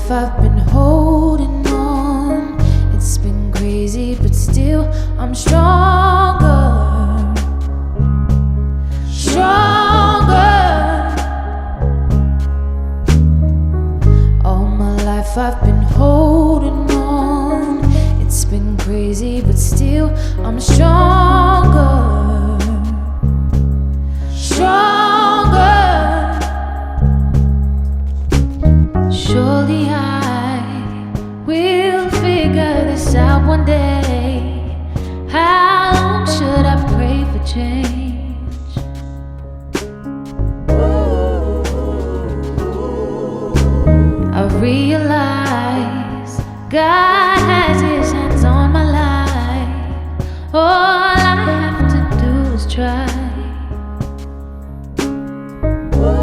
life I've been holding on. It's been crazy, but still I'm stronger. Stronger. All my life I've been holding on. It's been crazy, but still I'm stronger. Stronger. Surely I will figure this out one day. How long should I pray for change? I realize God has His hands on my life. Oh,